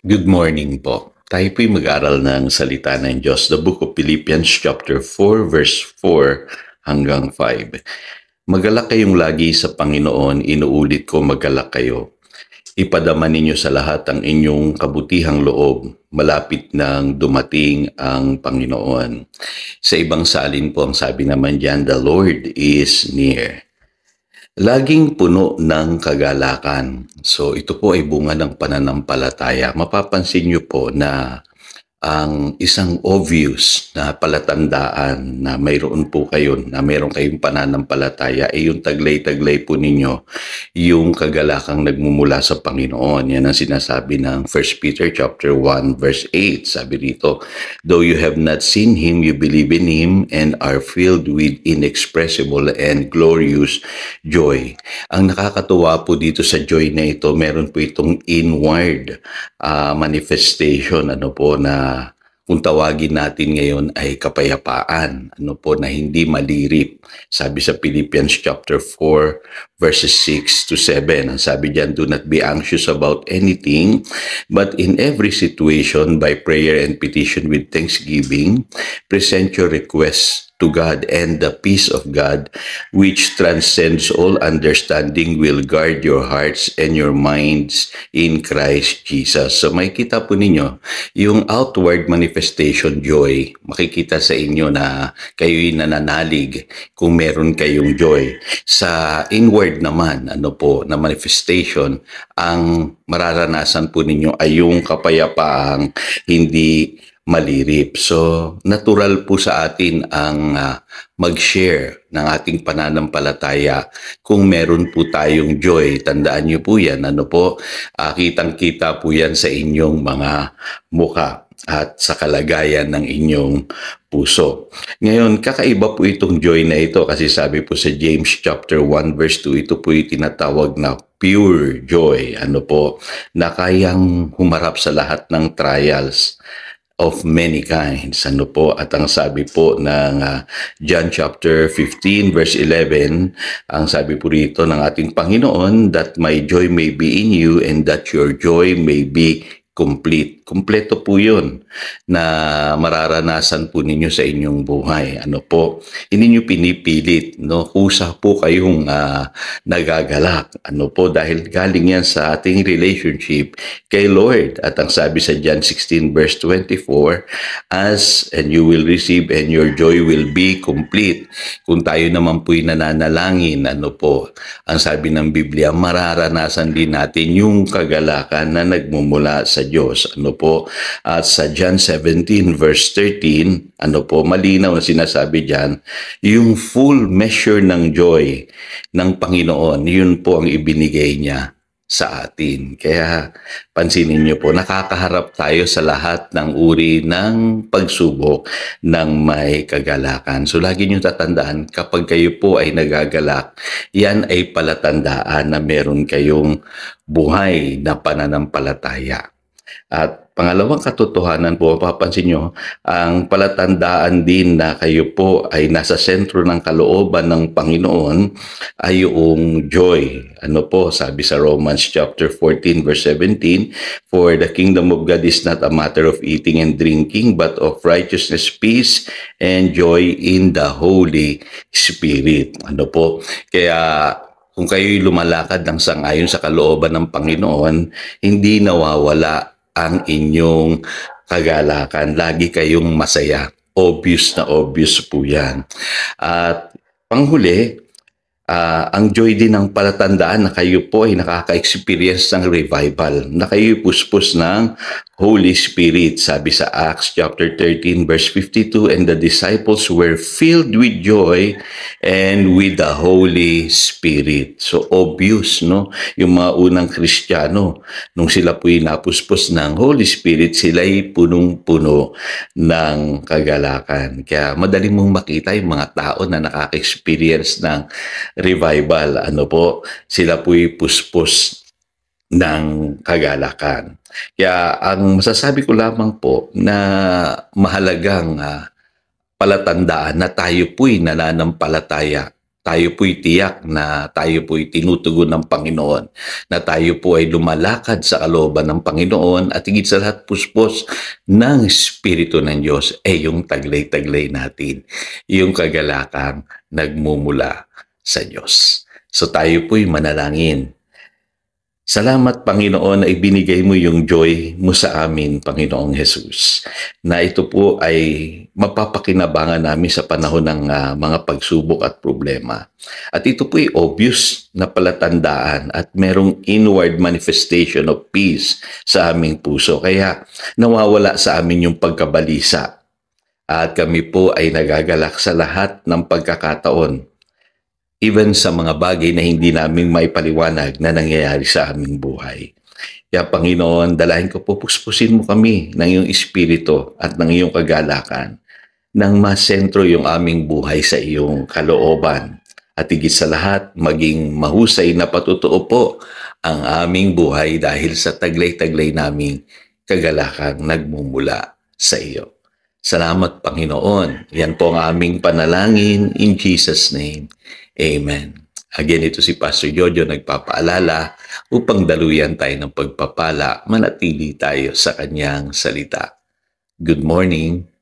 Good morning po. Tayo po'y mag-aral ng salita ng Diyos, the book of Philippians chapter 4 verse 4 hanggang 5. Magalak kayong lagi sa Panginoon, inuulit ko magalak kayo. Ipadama ninyo sa lahat ang inyong kabutihang loob, malapit nang dumating ang Panginoon. Sa ibang salin po ang sabi naman diyan, the Lord is near. Laging puno ng kagalakan. So ito po ay bunga ng pananampalataya. Mapapansin niyo po na ang isang obvious na palatandaan na mayroon po kayo, na mayroon kayong pananampalataya, ay yung taglay-taglay po ninyo, yung kagalakang nagmumula sa Panginoon. Yan ang sinasabi ng 1 Peter chapter 1 verse 8. Sabi rito, though you have not seen Him, you believe in Him and are filled with inexpressible and glorious joy. Ang nakakatuwa po dito sa joy na ito, meron po itong inward manifestation, na kung tawagin natin ngayon ay kapayapaan, na hindi malirip. Sabi sa Philippians chapter 4 verses 6 to 7, ang sabi diyan, do not be anxious about anything, but in every situation by prayer and petition with thanksgiving, present your requests to God, and the peace of God, which transcends all understanding, will guard your hearts and your minds in Christ Jesus. So makikita po ninyo, yung outward manifestation joy, makikita sa inyo na kayo'y nananalig kung meron kayong joy. Sa inward naman, na manifestation, ang mararanasan po ninyo ay yung kapayapaang hindi malirip. So, natural po sa atin ang mag-share ng ating pananampalataya kung meron po tayong joy. Tandaan niyo po yan, kitang-kita po yan sa inyong mga mukha at sa kalagayan ng inyong puso. Ngayon, kakaiba po itong joy na ito kasi sabi po sa James chapter 1 verse 2, ito po yung tinatawag na pure joy, na kayang humarap sa lahat ng trials of many kinds. At ang sabi po ng John chapter 15 verse 11, ang sabi po rito ng ating Panginoon, that my joy may be in you and that your joy may be complete. Kompleto po yun na mararanasan po ninyo sa inyong buhay. Hindi nyo pinipilit, kusa po kayong nagagalak. Dahil galing yan sa ating relationship kay Lord. At ang sabi sa John 16 verse 24, and you will receive and your joy will be complete. Kung tayo naman po'y nananalangin, ang sabi ng Biblia, mararanasan din natin yung kagalakan na nagmumula sa Diyos. At sa John 17 verse 13, malinaw na sinasabi diyan, yung full measure ng joy ng Panginoon, yun po ang ibinigay niya sa atin. Kaya pansinin niyo po, nakakaharap tayo sa lahat ng uri ng pagsubok ng may kagalakan. So lagi niyo tatandaan, kapag kayo po ay nagagalak, yan ay palatandaan na meron kayong buhay na pananampalataya. At pangalawang katotohanan po, mapapansin nyo, ang palatandaan din na kayo po ay nasa sentro ng kalooban ng Panginoon ay yung joy. Sabi sa Romans chapter 14 verse 17, for the kingdom of God is not a matter of eating and drinking, but of righteousness, peace, and joy in the Holy Spirit. Kaya kung kayo'y lumalakad ng sangayon sa kalooban ng Panginoon, hindi nawawala ang inyong kagalakan. Lagi kayong masaya. Obvious na obvious po yan. At panghuli, ang joy din ng palatandaan na kayo po ay nakaka-experience ng revival, na kayo'y puspos ng Holy Spirit. Sabi sa Acts chapter 13 verse 52, and the disciples were filled with joy and with the Holy Spirit. So obvious, yung mga unang Kristiyano, nung sila po'y napuspos ng Holy Spirit, sila'y punong-puno ng kagalakan. Kaya madali mong makita yung mga tao na nakaka-experience ng revival. Sila po'y puspos ng kagalakan. Kaya ang masasabi ko lamang po na mahalagang palatandaan na tayo po'y nananampalataya tayo po'y tiyak na tayo po'y tinutugon ng Panginoon, na tayo po ay lumalakad sa kalooban ng Panginoon at higit sa lahat puspos ng Espiritu ng Diyos yung taglay-taglay natin, yung kagalakang nagmumula sa Diyos. So tayo po'y manalangin. Salamat Panginoon na ibinigay mo yung joy mo sa amin, Panginoong Jesus. Na ito po ay mapapakinabangan namin sa panahon ng mga pagsubok at problema. At ito po ay obvious na palatandaan at merong inward manifestation of peace sa aming puso. Kaya nawawala sa amin yung pagkabalisa. At kami po ay nagagalak sa lahat ng pagkakataon, even sa mga bagay na hindi namin maipaliwanag na nangyayari sa aming buhay. Kaya Panginoon, dalahin ko po, puspusin mo kami ng iyong espiritu at ng iyong kagalakan nang masentro yung aming buhay sa iyong kalooban. At higit sa lahat, maging mahusay na patutuo po ang aming buhay dahil sa taglay-taglay naming kagalakang nagmumula sa iyo. Salamat Panginoon. Yan po ang aming panalangin in Jesus' name. Amen. Again, ito si Pastor Jojo nagpapaalala upang daluyan tayo ng pagpapala, manatili tayo sa kanyang salita. Good morning.